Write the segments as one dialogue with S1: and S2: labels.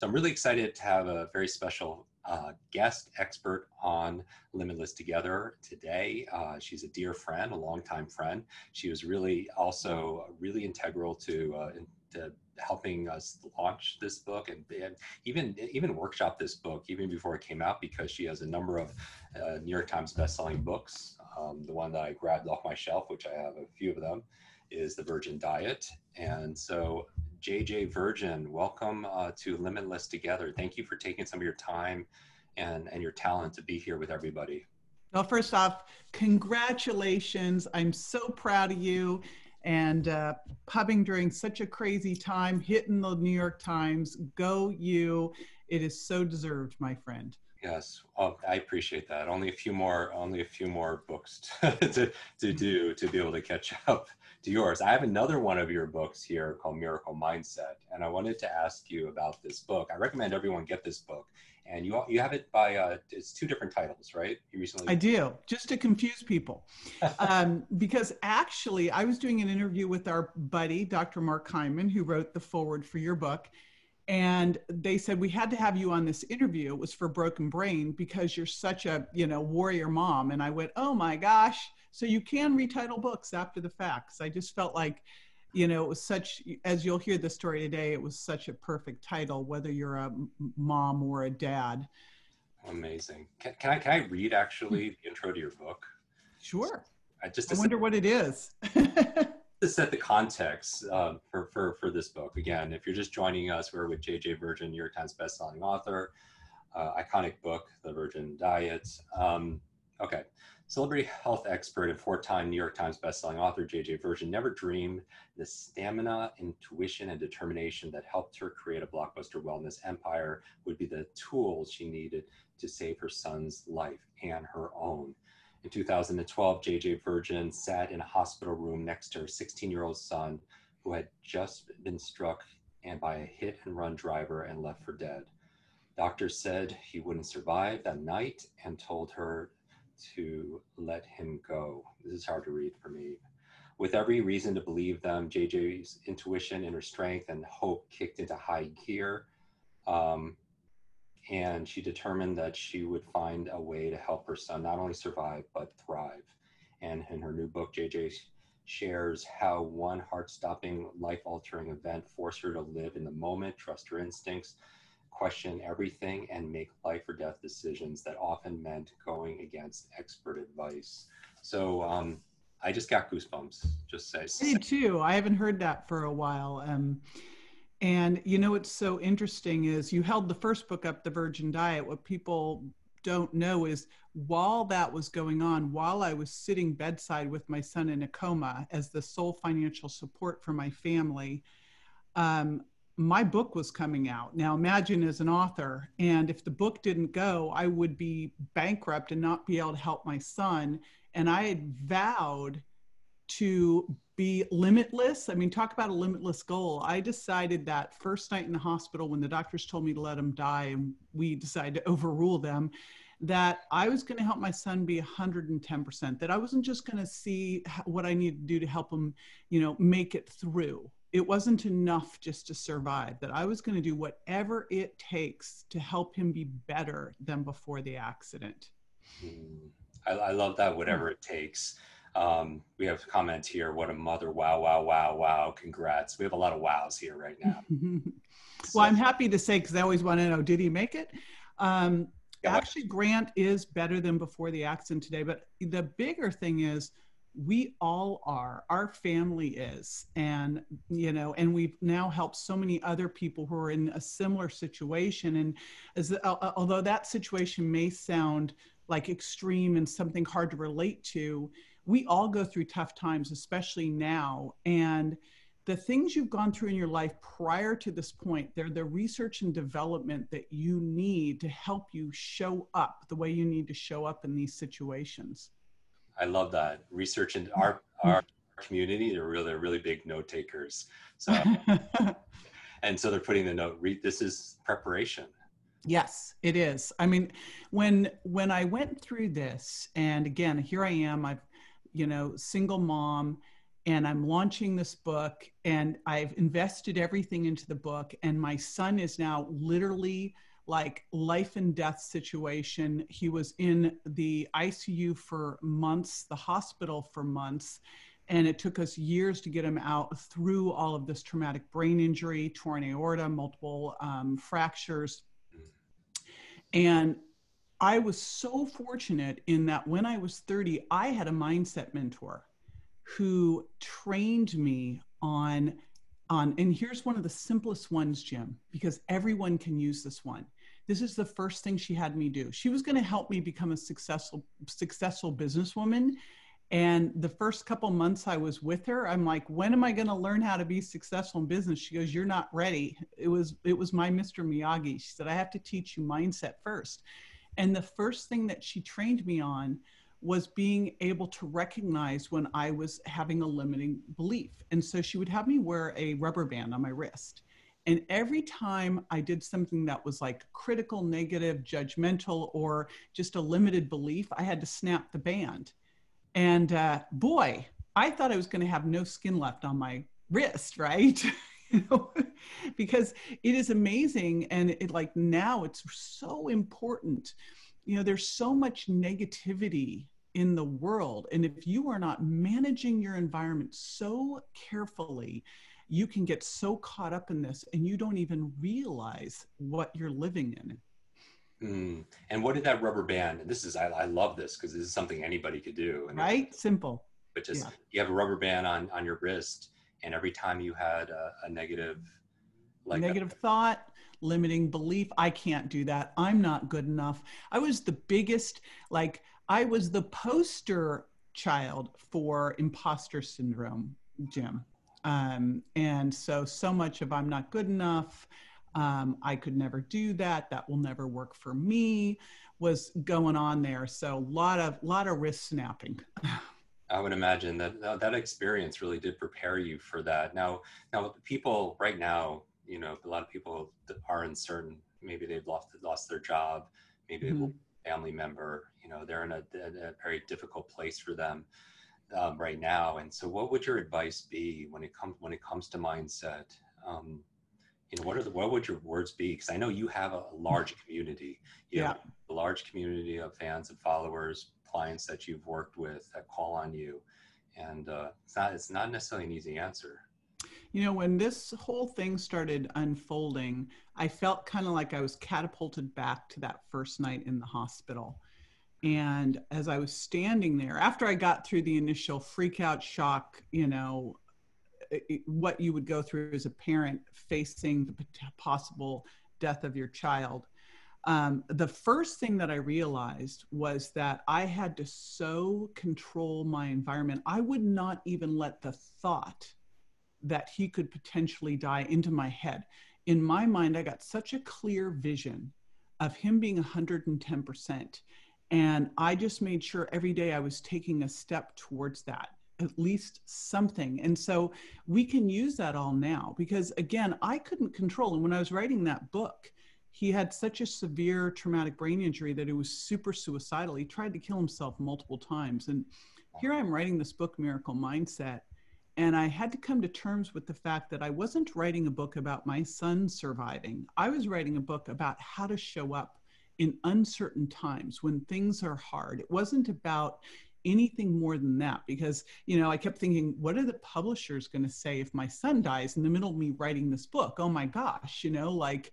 S1: So I'm really excited to have a very special guest expert on Limitless Together today. She's a dear friend, a longtime friend. She was really also really integral to helping us launch this book and even workshop this book even before it came out, because she has a number of New York Times bestselling books. The one that I grabbed off my shelf, which I have a few of them, is The Virgin Diet. And so JJ Virgin, welcome to Limitless Together. Thank you for taking some of your time and your talent to be here with everybody.
S2: Well, first off, congratulations. I'm so proud of you and pubbing during such a crazy time, hitting the New York Times. Go you. It is so deserved, my friend.
S1: Yes, well, I appreciate that. Only a few more books to do to be able to catch up to yours. I have another one of your books here called Miracle Mindset, and I wanted to ask you about this book. I recommend everyone get this book, and you have it by it's two different titles, right? You recently.
S2: I do, just to confuse people, because actually I was doing an interview with our buddy, Dr. Mark Hyman, who wrote the foreword for your book. And they said, we had to have you on this interview. It was for Broken Brain because you're such a, warrior mom. And I went, oh my gosh. So you can retitle books after the fact. I just felt like, it was such, as you'll hear the story today, it was such a perfect title, whether you're a mom or a dad.
S1: Amazing. Can I read actually the intro to your book?
S2: Sure.
S1: I
S2: wonder what it is.
S1: To set the context for this book. Again, if you're just joining us, we're with JJ Virgin, New York Times bestselling author, iconic book, The Virgin Diet. Okay, celebrity health expert and four-time New York Times bestselling author JJ Virgin never dreamed the stamina, intuition, and determination that helped her create a blockbuster wellness empire would be the tools she needed to save her son's life and her own. In 2012, JJ Virgin sat in a hospital room next to her 16-year-old son, who had just been struck by a hit-and-run driver and left for dead. Doctors said he wouldn't survive that night and told her to let him go. This is hard to read for me. With every reason to believe them, JJ's intuition, inner strength, and hope kicked into high gear. And she determined that she would find a way to help her son not only survive, but thrive. And in her new book, JJ shares how one heart-stopping, life-altering event forced her to live in the moment, trust her instincts, question everything, and make life or death decisions that often meant going against expert advice. So I just got goosebumps, just say.
S2: Me too. I haven't heard that for a while. And what's so interesting is you held the first book up, The Virgin Diet. What people don't know is while that was going on, while I was sitting bedside with my son in a coma as the sole financial support for my family, my book was coming out. Now imagine as an author, and if the book didn't go, I would be bankrupt and not be able to help my son. And I had vowed to be limitless. I mean, talk about a limitless goal. I decided that first night in the hospital when the doctors told me to let him die and we decided to overrule them, that I was going to help my son be 110%, that I wasn't just going to see what I needed to do to help him, make it through. It wasn't enough just to survive, that I was going to do whatever it takes to help him be better than before the accident.
S1: I love that, whatever it takes. We have comments here. What a mother. Wow, wow, wow, wow. Congrats. We have a lot of wows here right now.
S2: Well, I'm happy to say, because I always want to know, did he make it? Actually, Grant is better than before the accident today. But the bigger thing is we all are. Our family is. And, and we've now helped so many other people who are in a similar situation. And although that situation may sound like extreme and something hard to relate to, we all go through tough times, especially now. And the things you've gone through in your life prior to this point, they're the research and development that you need to help you show up the way you need to show up in these situations.
S1: I love that. Research in our community, they're really big note takers. So, and so they're putting the note, this is preparation.
S2: Yes, it is. I mean, when I went through this, and again, here I am, I've, single mom, and I'm launching this book, and I've invested everything into the book, and my son is now literally like life and death situation. He was in the ICU for months, the hospital for months, and it took us years to get him out through all of this traumatic brain injury, torn aorta, multiple fractures. And I was so fortunate in that when I was 30, I had a mindset mentor who trained me on, and here's one of the simplest ones, Jim, because everyone can use this one. This is the first thing she had me do. She was going to help me become a successful businesswoman. And the first couple months I was with her, I'm like, when am I going to learn how to be successful in business? She goes, you're not ready. It was my Mr. Miyagi. She said, I have to teach you mindset first. And the first thing that she trained me on was being able to recognize when I was having a limiting belief. And so she would have me wear a rubber band on my wrist. And every time I did something that was like critical, negative, judgmental, or just a limited belief, I had to snap the band. And boy, I thought I was going to have no skin left on my wrist, right? You know, because it is amazing. And it, like, now it's so important. You know, there's so much negativity in the world. And if you are not managing your environment so carefully, you can get so caught up in this and you don't even realize what you're living in.
S1: And what did that rubber band, and this is, I love this because this is something anybody could do. And
S2: right? Simple.
S1: But just, yeah. You have a rubber band on your wrist, and every time you had a negative, like
S2: negative thought, limiting belief, I can't do that, I'm not good enough. I was the biggest, like, I was the poster child for imposter syndrome, Jim. And so much of I'm not good enough, I could never do that, that will never work for me, was going on there. So a lot of wrist snapping.
S1: I would imagine that experience really did prepare you for that. Now people right now, you know, a lot of people are uncertain. Maybe they've lost their job, maybe they've lost a family member, you know, they're in a very difficult place for them right now. And so what would your advice be when it comes to mindset? You know, what would your words be? Because I know you have a large community. You have a large community of fans and followers, clients that you've worked with that call on you. And it's not necessarily an easy answer.
S2: You know, when this whole thing started unfolding, I felt kind of like I was catapulted back to that first night in the hospital. And as I was standing there, after I got through the initial freak out, shock, you know, what you would go through as a parent facing the possible death of your child. The first thing that I realized was that I had to so control my environment. I would not even let the thought that he could potentially die into my head. In my mind, I got such a clear vision of him being 110%. And I just made sure every day I was taking a step towards that, at least something. And so we can use that all now, because again, I couldn't control. And when I was writing that book, he had such a severe traumatic brain injury that he was super suicidal. He tried to kill himself multiple times. And here I'm writing this book, Miracle Mindset. And I had to come to terms with the fact that I wasn't writing a book about my son surviving. I was writing a book about how to show up in uncertain times when things are hard. It wasn't about anything more than that, because, you know, I kept thinking, what are the publishers going to say if my son dies in the middle of me writing this book? Oh my gosh, you know, like,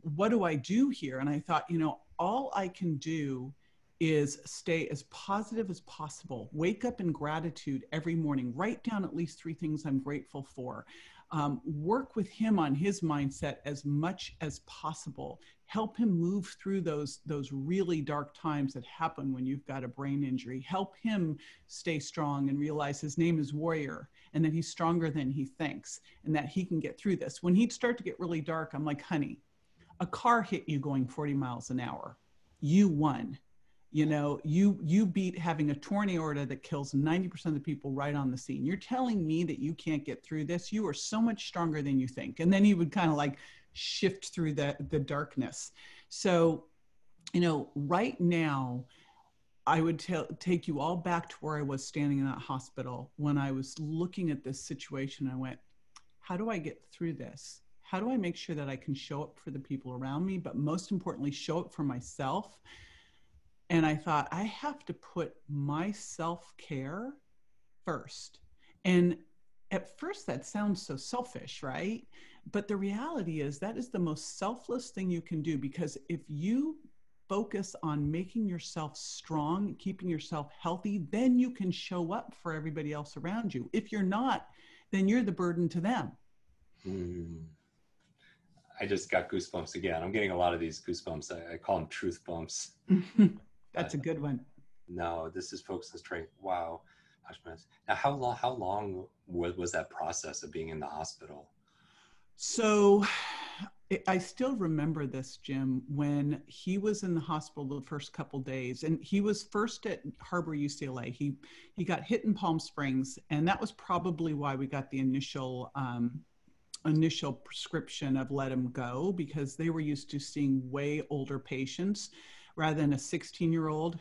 S2: what do I do here? And I thought, you know, all I can do is stay as positive as possible. Wake up in gratitude every morning. Write down at least 3 things I'm grateful for. Work with him on his mindset as much as possible. Help him move through those really dark times that happen when you've got a brain injury. Help him stay strong and realize his name is Warrior, and that he's stronger than he thinks, and that he can get through this. When he'd start to get really dark, I'm like, honey, a car hit you going 40 miles an hour. You won. You know, you beat having a torn aorta that kills 90% of the people right on the scene. You're telling me that you can't get through this? You are so much stronger than you think. And then he would kind of like shift through the darkness. So, you know, right now, I would take you all back to where I was standing in that hospital when I was looking at this situation. I went, how do I get through this? How do I make sure that I can show up for the people around me, but most importantly, show up for myself? And I thought, I have to put my self-care first. And at first, that sounds so selfish, right? But the reality is that is the most selfless thing you can do, because if you focus on making yourself strong, keeping yourself healthy, then you can show up for everybody else around you. If you're not, then you're the burden to them.
S1: I just got goosebumps again. I'm getting a lot of these goosebumps. I call them truth bumps.
S2: That's a good one.
S1: No, this is focused on strength. Wow. Now, how long was that process of being in the hospital?
S2: So I still remember this, Jim, when he was in the hospital the first couple days, and he was first at Harbor UCLA. He got hit in Palm Springs, and that was probably why we got the initial prescription of let him go, because they were used to seeing way older patients rather than a 16-year-old.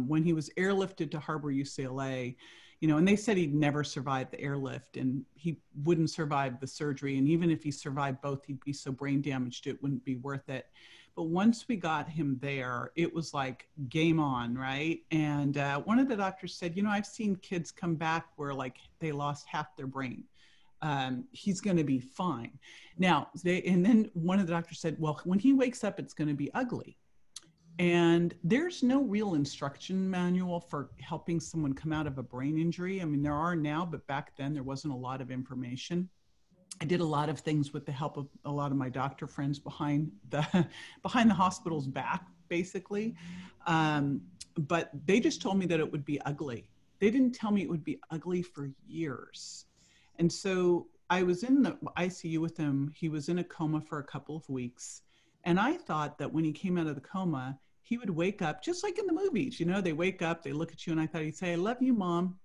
S2: When he was airlifted to Harbor UCLA, and they said he'd never survive the airlift and he wouldn't survive the surgery. And even if he survived both, he'd be so brain damaged, it wouldn't be worth it. But once we got him there, it was like game on, right? And one of the doctors said, I've seen kids come back where like they lost half their brain. He's going to be fine. Now, and then one of the doctors said, well, when he wakes up, it's going to be ugly. And there's no real instruction manual for helping someone come out of a brain injury. I mean, there are now, but back then there wasn't a lot of information. I did a lot of things with the help of a lot of my doctor friends behind the hospital's back, basically. But they just told me that it would be ugly. They didn't tell me it would be ugly for years. And so I was in the ICU with him. He was in a coma for a couple of weeks. And I thought that when he came out of the coma, he would wake up just like in the movies. They wake up, they look at you, and I thought he'd say, I love you, Mom.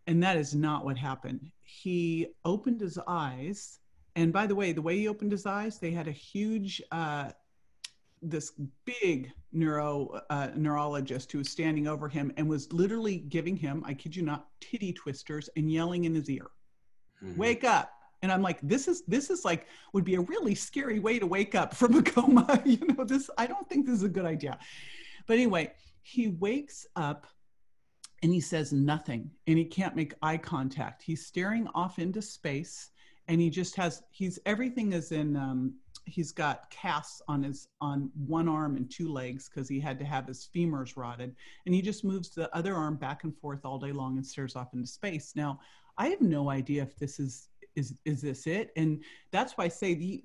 S2: And that is not what happened. He opened his eyes. And by the way he opened his eyes, they had a huge, this big neurologist who was standing over him and was literally giving him, I kid you not, titty twisters and yelling in his ear, wake up. And I'm like, this is like, would be a really scary way to wake up from a coma. I don't think this is a good idea. But anyway, he wakes up and he says nothing, and he can't make eye contact. He's staring off into space, and everything is in, he's got casts on one arm and two legs because he had to have his femurs rotted. And he just moves the other arm back and forth all day long and stares off into space. Now, I have no idea if this is this it? And that's why I say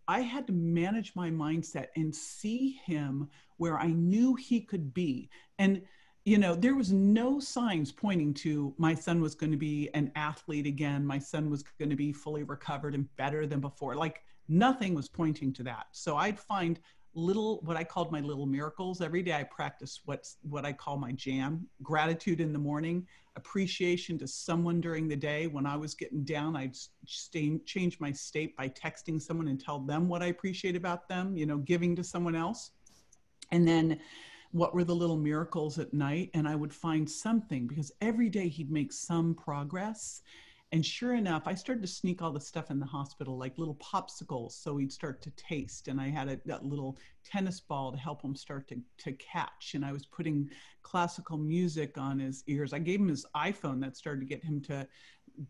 S2: I had to manage my mindset and see him where I knew he could be. And, there was no signs pointing to my son was going to be an athlete again. My son was going to be fully recovered and better than before. Like nothing was pointing to that. So I'd find what I called my little miracles. Every day I practice what I call my jam: gratitude in the morning, appreciation to someone during the day. When I was getting down, I'd change my state by texting someone and tell them what I appreciate about them, giving to someone else. And then what were the little miracles at night? And I would find something, because every day he'd make some progress. And sure enough, I started to sneak all the stuff in the hospital, like little popsicles, so he'd start to taste. And I had a little tennis ball to help him start to catch. And I was putting classical music on his ears. I gave him his iPhone that started to get him to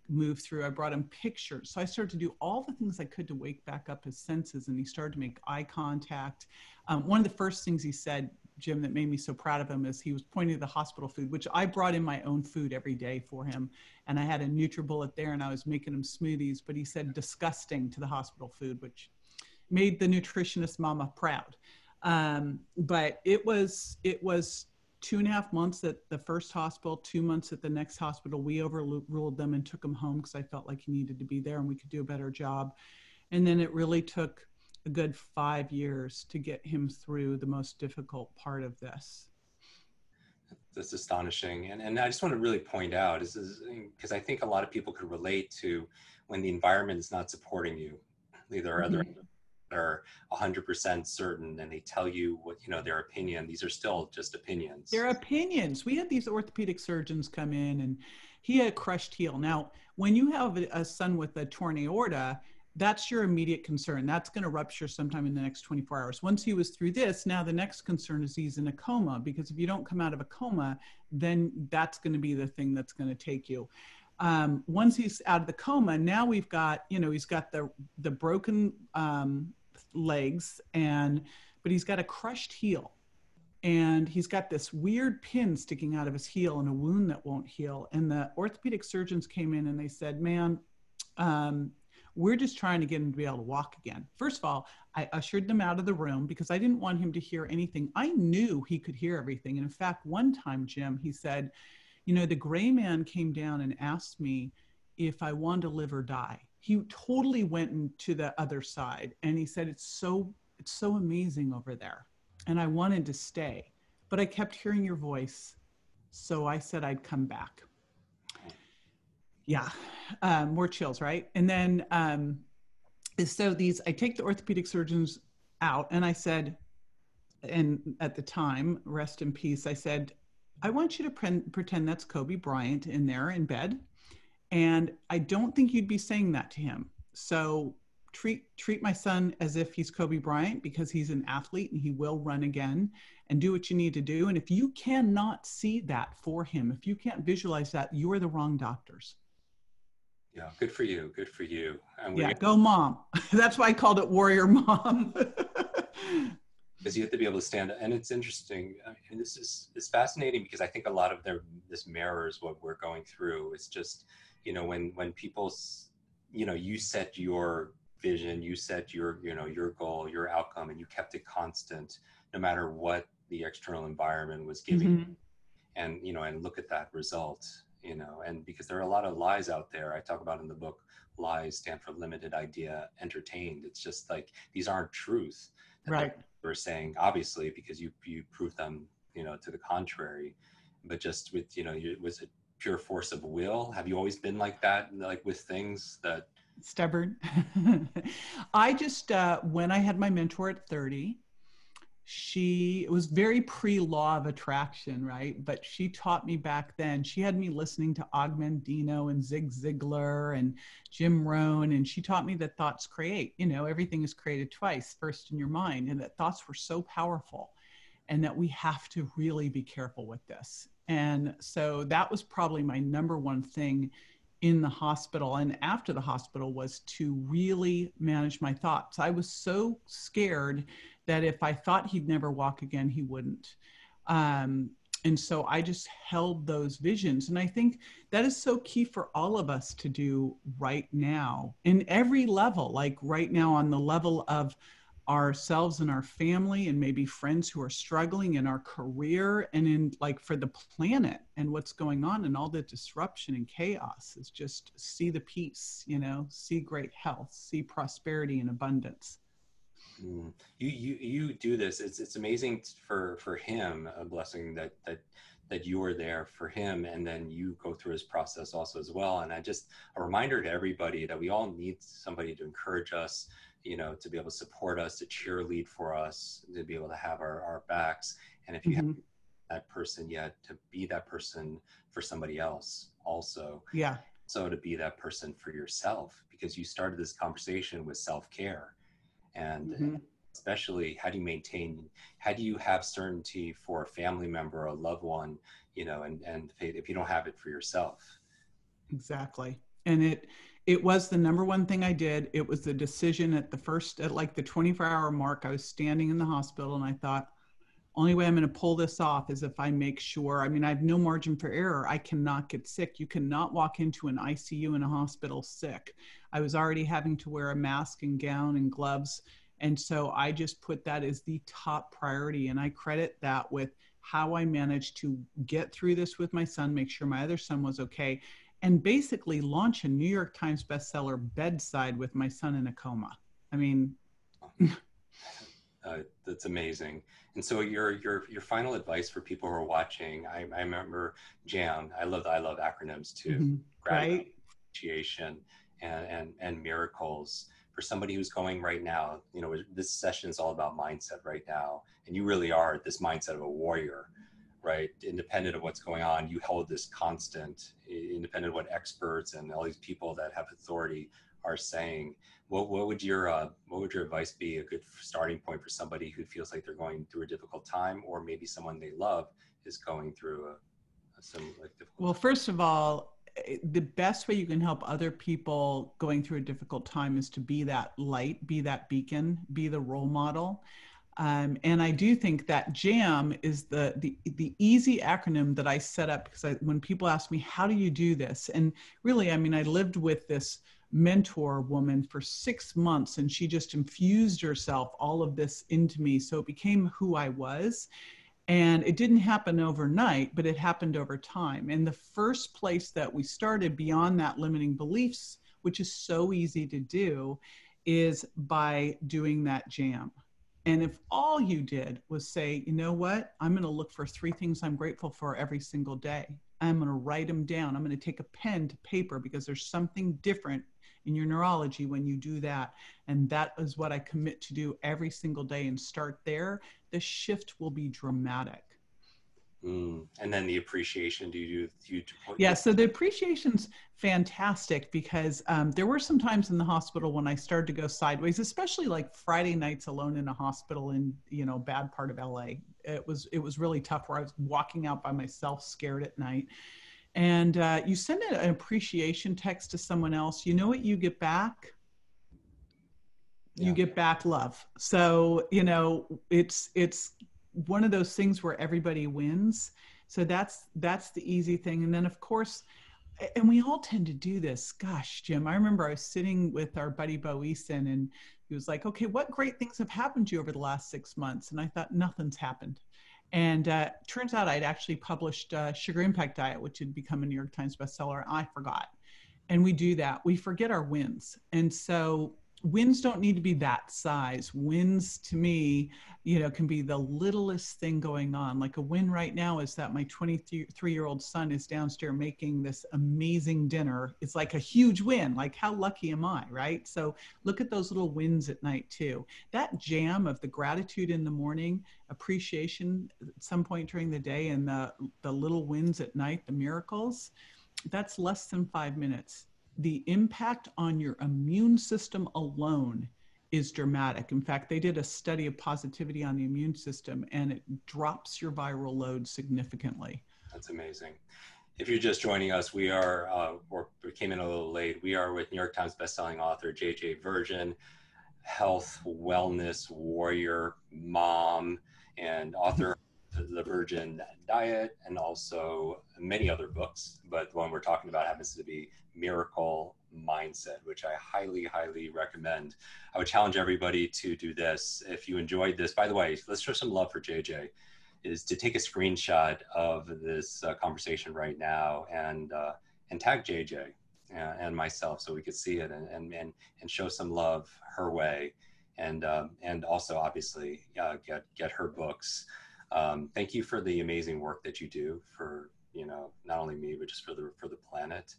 S2: move through. I brought him pictures. So I started to do all the things I could to wake back up his senses. And he started to make eye contact. One of the first things he said, Jim, that made me so proud of him is he was pointing to the hospital food, which I brought in my own food every day for him. And I had a NutriBullet there, and I was making him smoothies, but he said disgusting to the hospital food, which made the nutritionist mama proud. But it was 2.5 months at the first hospital, 2 months at the next hospital. We overruled them and took him home because I felt like he needed to be there and we could do a better job. And then it really took a good 5 years to get him through the most difficult part of this.
S1: That's astonishing. And I just want to really point out, this is because I think a lot of people could relate to when the environment is not supporting you, either other are 100% certain and they tell you what, their opinion. These are still just opinions.
S2: Their opinions. We had these orthopedic surgeons come in and he had a crushed heel. Now, when you have a son with a torn aorta, that's your immediate concern. That's going to rupture sometime in the next 24 hours. Once he was through this, now the next concern is he's in a coma, because if you don't come out of a coma, then that's going to be the thing that's going to take you. Once he's out of the coma, now we've got, he's got the broken legs, but he's got a crushed heel. And he's got this weird pin sticking out of his heel and a wound that won't heal. And the orthopedic surgeons came in and they said, man, we're just trying to get him to be able to walk again. First of all, I ushered them out of the room because I didn't want him to hear anything. I knew he could hear everything. And in fact, one time, Jim, he said, the gray man came down and asked me if I wanted to live or die. He totally went into the other side. And he said, it's so amazing over there. And I wanted to stay, but I kept hearing your voice. So I said I'd come back. Yeah. More chills, right? And then, so I take the orthopedic surgeons out and I said, and at the time, rest in peace, I said, I want you to pretend that's Kobe Bryant in there in bed. And I don't think you'd be saying that to him. So treat my son as if he's Kobe Bryant, because he's an athlete and he will run again, and do what you need to do. And if you cannot see that for him, if you can't visualize that, you're the wrong doctors.
S1: Yeah, good for you. Good for you. And
S2: yeah, go mom. That's why I called it Warrior Mom.
S1: Because you have to be able to stand up. And it's interesting. And it's fascinating, because I think a lot of this mirrors what we're going through. It's just, when people, you set your vision, you set your goal, your outcome, and you kept it constant no matter what the external environment was giving. Mm-hmm. And look at that result. And because there are a lot of lies out there. I talk about in the book, lies stand for limited idea entertained. It's just like, these aren't truth.
S2: Right.
S1: We're saying, obviously, because you prove them, to the contrary, but just with, was it pure force of will? Have you always been like that? Like with things that.
S2: Stubborn. I just, when I had my mentor at 30, it was very pre-law of attraction, right? But she taught me back then, she had me listening to Og Mandino and Zig Ziglar and Jim Rohn. And she taught me that thoughts create, everything is created twice, first in your mind. And that thoughts were so powerful, and that we have to really be careful with this. And so that was probably my number one thing in the hospital and after the hospital, was to really manage my thoughts. I was so scared that if I thought he'd never walk again, he wouldn't. And so I just held those visions. And I think that is so key for all of us to do right now in every level, like right now on the level of ourselves and our family, and maybe friends who are struggling, in our career, and in like for the planet and what's going on and all the disruption and chaos, is just see the peace, see great health, see prosperity and abundance.
S1: You do this. It's amazing for him, a blessing that you were there for him, and then you go through his process also as well. And a reminder to everybody that we all need somebody to encourage us, to be able to support us, to cheerlead for us, to be able to have our backs. And if you have that person yet, to be that person for somebody else also.
S2: Yeah.
S1: So to be that person for yourself, because you started this conversation with self-care. And especially, how do you have certainty for a family member, a loved one, and if you don't have it for yourself?
S2: Exactly. And it was the number one thing I did. It was the decision at the 24-hour mark. I was standing in the hospital and I thought, only way I'm going to pull this off is if I make sure, I have no margin for error. I cannot get sick. You cannot walk into an ICU in a hospital sick. I was already having to wear a mask and gown and gloves. And so I just put that as the top priority. And I credit that with how I managed to get through this with my son, make sure my other son was okay, and basically launch a New York Times bestseller, Bedside with my son in a coma.
S1: That's amazing. And so your final advice for people who are watching, I remember JAM. I love acronyms too.
S2: Right.
S1: Appreciation and miracles. for somebody who's going right now, you know, this session is all about mindset right now. And you really are this mindset of a warrior, right? Independent of what's going on, you hold this constant, independent of what experts and all these people that have authority are saying. What would your advice be, a good starting point for somebody who feels like they're going through a difficult time, or maybe someone they love is going through some like difficult
S2: Well,
S1: time?
S2: first of all, the best way you can help other people going through a difficult time is to be that light, be that beacon, be the role model. And I do think that JAM is the easy acronym that I set up, because when people ask me, how do you do this? And really, I mean, I lived with this mentor woman for 6 months, and she just infused herself all of this into me. So it became who I was. And it didn't happen overnight, but it happened over time. And the first place that we started beyond that limiting beliefs, which is so easy to do, is by doing that JAM. And if all you did was say, you know what, I'm going to look for 3 things I'm grateful for every single day. I'm going to write them down. I'm going to take a pen to paper, because there's something different in your neurology when you do that. And that is what I commit to do every single day, and start there. The shift will be dramatic.
S1: And then the appreciation,
S2: Yeah, so the appreciation's fantastic, because there were some times in the hospital when I started to go sideways, especially like Friday nights alone in a hospital in, you know, bad part of LA. It was really tough, where I was walking out by myself, scared at night. And you send an appreciation text to someone else, you know what you get back? You get back love. So, you know, it's one of those things where everybody wins. So that's the easy thing. And then of course, and we all tend to do this. Gosh, Jim, I remember I was sitting with our buddy Bo Eason, and he was like, okay, what great things have happened to you over the last 6 months? And I thought, nothing's happened. And turns out I'd actually published Sugar Impact Diet, which had become a New York Times bestseller. I forgot. And we do that. We forget our wins. And so wins don't need to be that size. Wins to me, you know, can be the littlest thing going on. Like a win right now is that my 23-year-old son is downstairs making this amazing dinner. It's like a huge win. Like, how lucky am I, right? So look at those little wins at night too. That jam of the gratitude in the morning, appreciation at some point during the day, and the little wins at night, the miracles, that's less than 5 minutes. The impact on your immune system alone is dramatic. In fact, they did a study of positivity on the immune system, and it drops your viral load significantly.
S1: That's amazing. If you're just joining us, we are, or we came in a little late, we are with New York Times bestselling author JJ Virgin, health, wellness warrior, mom, and author of The Virgin Diet, and also many other books. But the one we're talking about happens to be Miracle Mindset, which I highly, highly recommend. I would challenge everybody to do this. If you enjoyed this, by the way, let's show some love for JJ, is to take a screenshot of this conversation right now and tag JJ and myself, so we could see it and show some love her way, and also obviously get her books. Thank you for the amazing work that you do for, you know, not only me, but just for the planet,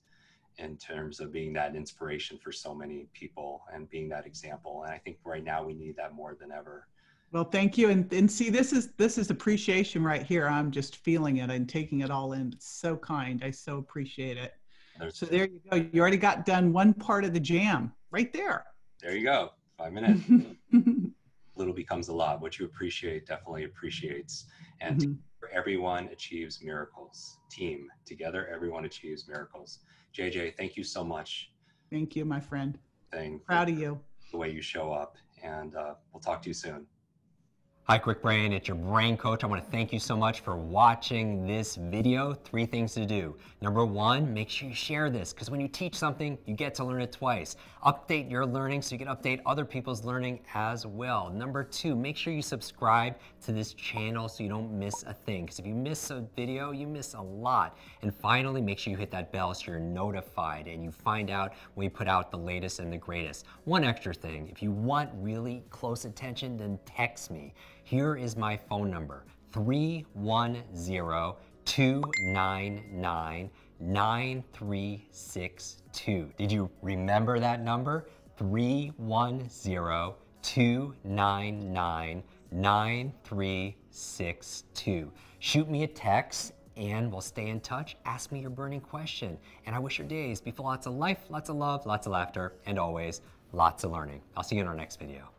S1: in terms of being that inspiration for so many people and being that example. And I think right now we need that more than ever.
S2: Well, thank you. And see, this is appreciation right here. I'm just feeling it and taking it all in. It's so kind. I so appreciate it. So there you go. You already got done one part of the jam right there.
S1: There you go. 5 minutes. Little becomes a lot. What you appreciate definitely appreciates. And everyone achieves miracles. Team together, everyone achieves miracles. JJ, thank you so much.
S2: Thank you, my friend.
S1: Proud
S2: of you.
S1: The way you show up, and we'll talk to you soon.
S3: Hi, Kwik Brain. It's your brain coach. I want to thank you so much for watching this video. 3 things to do. Number 1, make sure you share this, because when you teach something, you get to learn it twice. Update your learning so you can update other people's learning as well. Number 2, make sure you subscribe to this channel so you don't miss a thing, because if you miss a video, you miss a lot. And finally, make sure you hit that bell so you're notified and you find out when we put out the latest and the greatest. One extra thing, if you want really close attention, then text me. Here is my phone number, 310-299-9362. Did you remember that number? 310-299-9362. Shoot me a text and we'll stay in touch. Ask me your burning question. And I wish your days be full of lots of life, lots of love, lots of laughter, and always lots of learning. I'll see you in our next video.